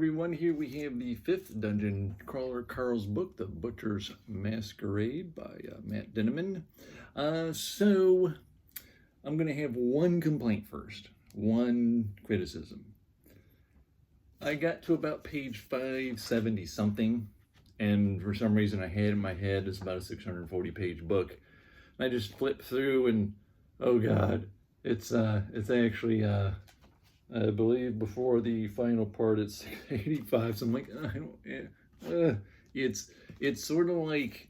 Everyone, here we have the fifth dungeon crawler Carl's book, The Butcher's Masquerade by Matt Dinniman. So I'm going to have one complaint first, one criticism. I got to about page 570 something, and for some reason I had in my head it's about a 640 page book. And I just flipped through and, oh God, it's actually I believe before the final part it's 85, so I'm like, I don't, it's sort of like,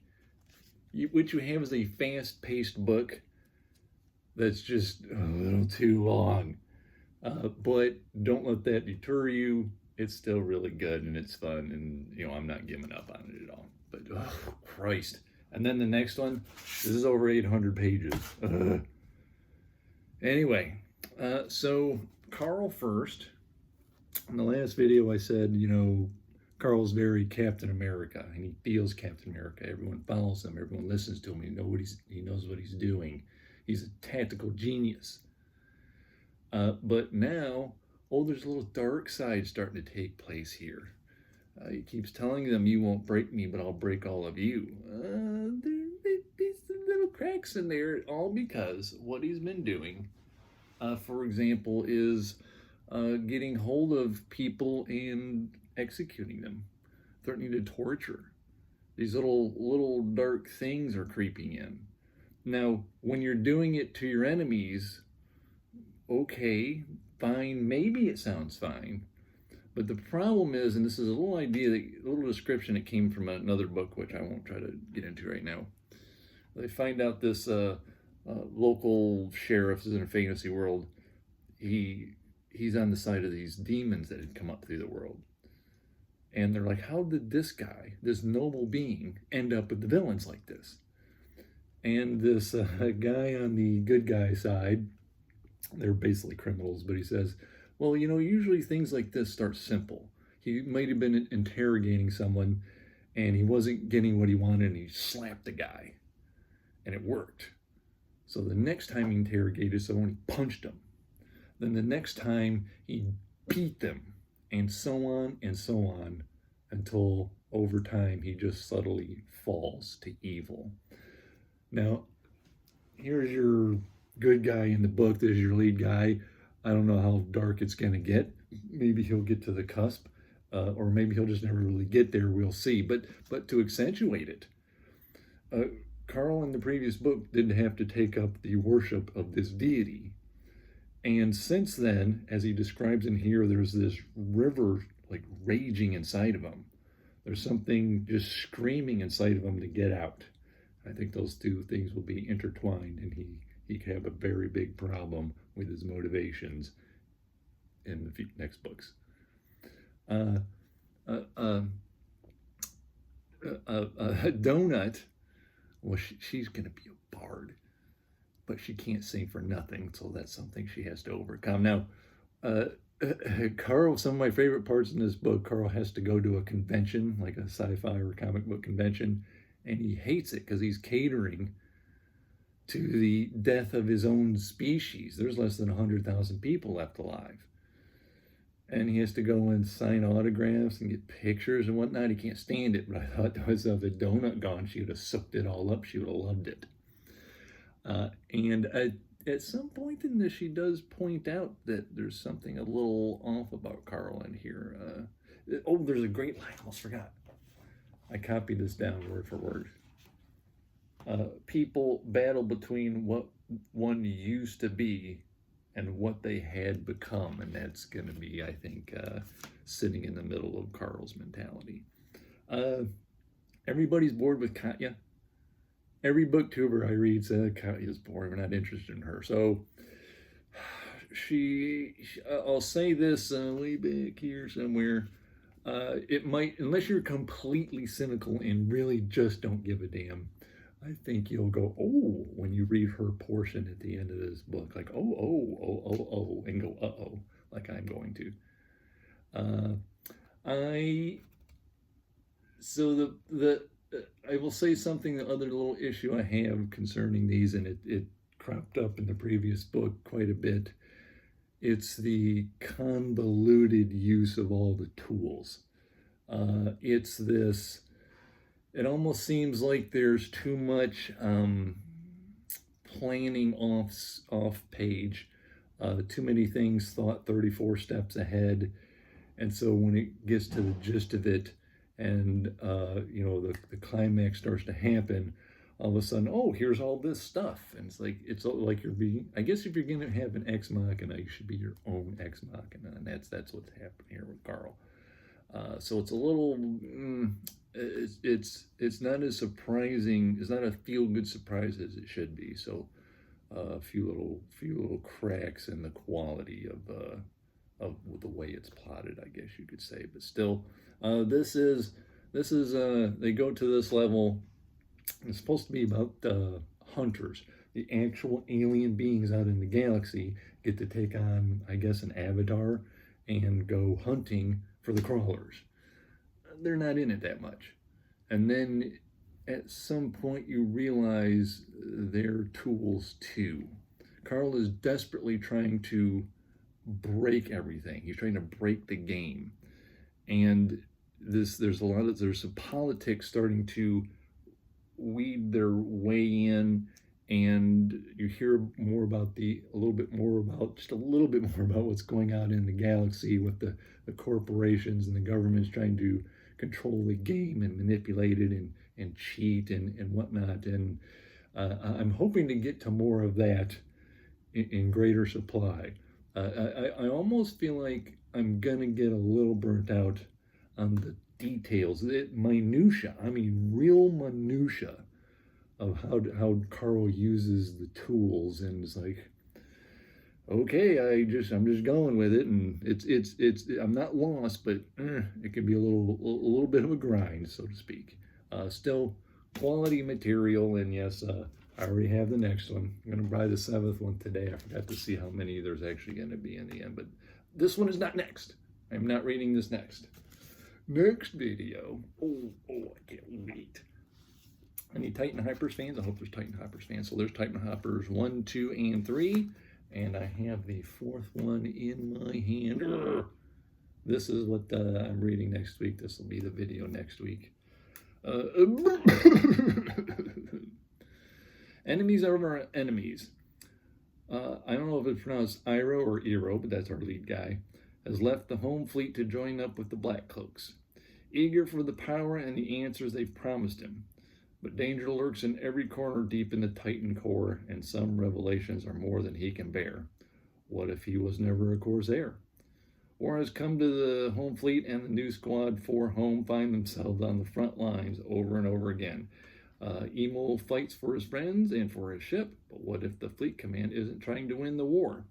what you have is a fast-paced book that's just a little too long. But don't let that deter you. It's still really good and it's fun, and I'm not giving up on it at all. But oh Christ. And then the next one, this is over 800 pages. Anyway, so Carl first. In the last video I said, Carl's very Captain America, and he feels Captain America. Everyone follows him, everyone listens to him, he knows what he's doing. He's a tactical genius. But now, there's a little dark side starting to take place here. He keeps telling them, you won't break me, but I'll break all of you. There's some little cracks in there, all because what he's been doing, for example, is getting hold of people and executing them, threatening to torture. These little dark things are creeping in. Now, when you're doing it to your enemies, okay, fine, maybe it sounds fine. But the problem is, and this is a little description that came from another book, which I won't try to get into right now. They find out this local sheriff is in a fantasy world. He's on the side of these demons that had come up through the world. And they're like, how did this guy, this noble being, end up with the villains like this? And this guy on the good guy side, they're basically criminals, but he says, well, usually things like this start simple. He might have been interrogating someone and he wasn't getting what he wanted and he slapped the guy. And it worked. So the next time he interrogated someone, he punched him. Then the next time he beat them, and so on, until over time he just subtly falls to evil. Now, here's your good guy in the book. There's your lead guy. I don't know how dark it's going to get. Maybe he'll get to the cusp, or maybe he'll just never really get there. We'll see. But to accentuate it, Carl in the previous book didn't have to take up the worship of this deity. And since then, as he describes in here, there's this river like raging inside of him. There's something just screaming inside of him to get out. I think those two things will be intertwined, and he could have a very big problem with his motivations in the next books. Donut, well, she's going to be a bard, but she can't sing for nothing, so that's something she has to overcome. Now, Carl, some of my favorite parts in this book, Carl has to go to a convention, like a sci-fi or comic book convention, and he hates it because he's catering to the death of his own species. There's less than 100,000 people left alive. And he has to go and sign autographs and get pictures and whatnot. He can't stand it, but I thought to myself, the donut gone, she would have soaked it all up. She would have loved it. And at some point in this, she does point out that there's something a little off about Carl in here. There's a great line, I almost forgot. I copied this down word for word. People battle between what one used to be and what they had become, and that's going to be, I think, sitting in the middle of Carl's mentality. Everybody's bored with Katya. Every booktuber I read says Katya's boring, we're not interested in her. So I'll say this way back here somewhere. It might, unless you're completely cynical and really just don't give a damn, I think you'll go, oh, when you read her portion at the end of this book, like, oh, and go, uh-oh, like I'm going to. I will say something, the other little issue I have concerning these, and it cropped up in the previous book quite a bit, It's the convoluted use of all the tools. It's this, it almost seems like there's too much planning off page, too many things thought 34 steps ahead. And so when it gets to the gist of it and, the climax starts to happen, all of a sudden, oh, here's all this stuff. And it's like you're being, I guess if you're going to have an ex machina, you should be your own ex machina. And that's what's happening here with Carl. So it's a little, it's not as surprising, it's not a feel-good surprise as it should be. So a few little cracks in the quality of the way it's plotted, I guess you could say. But still, this is they go to this level. It's supposed to be about hunters, the actual alien beings out in the galaxy get to take on, I guess, an avatar and go hunting for the crawlers. They're not in it that much. And then at some point you realize they're tools too. Carl is desperately trying to break everything. He's trying to break the game. And there's some politics starting to weed their way in, and you hear just a little bit more about what's going on in the galaxy with the corporations and the governments trying to control the game and manipulate it and cheat and whatnot. And I'm hoping to get to more of that in greater supply. I almost feel like I'm gonna get a little burnt out on the details, minutia. I mean, real minutia of how Carl uses the tools, and it's like, okay, I'm just going with it, and it's I'm not lost, but it can be a little bit of a grind, so to speak. Still quality material, and yes, I already have the next one. I'm gonna buy the 7th one today. I forgot to see how many there's actually gonna be in the end, but this one is not next. I'm not reading this next. Next video. Oh, I can't wait. Any Titan Hoppers fans? I hope there's Titan Hoppers fans. So there's Titan Hoppers 1, 2, and 3. And I have the 4th one in my hand. This is what I'm reading next week. This will be the video next week. Enemies over enemies. I don't know if it's pronounced Iro or Iro, but that's our lead guy. Has left the home fleet to join up with the Black Cloaks, eager for the power and the answers they've promised him. But danger lurks in every corner deep in the Titan core, and some revelations are more than he can bear. What if he was never a Corsair? War has come to the home fleet, and the new squad for home find themselves on the front lines over and over again. Emo fights for his friends and for his ship, but what if the fleet command isn't trying to win the war?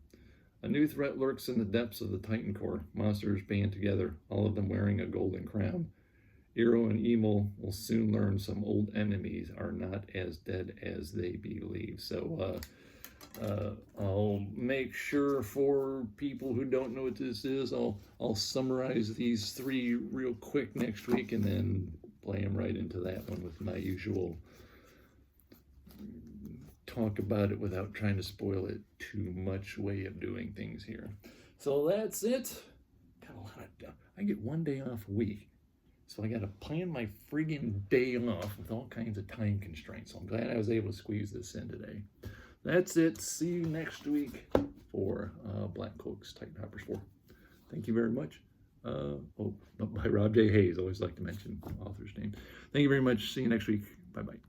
A new threat lurks in the depths of the Titan core. Monsters band together, all of them wearing a golden crown. Iro and Emo will soon learn some old enemies are not as dead as they believe. So I'll make sure, for people who don't know what this is, I'll summarize these 3 real quick next week and then play them right into that one with my usual talk about it without trying to spoil it too much way of doing things here. So that's it. Got a lot of, I get 1 day off a week, so I got to plan my friggin' day off with all kinds of time constraints. So I'm glad I was able to squeeze this in today. That's it. See you next week for Black Cloaks Titan Hoppers 4. Thank you very much. By Rob J. Hayes. Always like to mention the author's name. Thank you very much. See you next week. Bye-bye.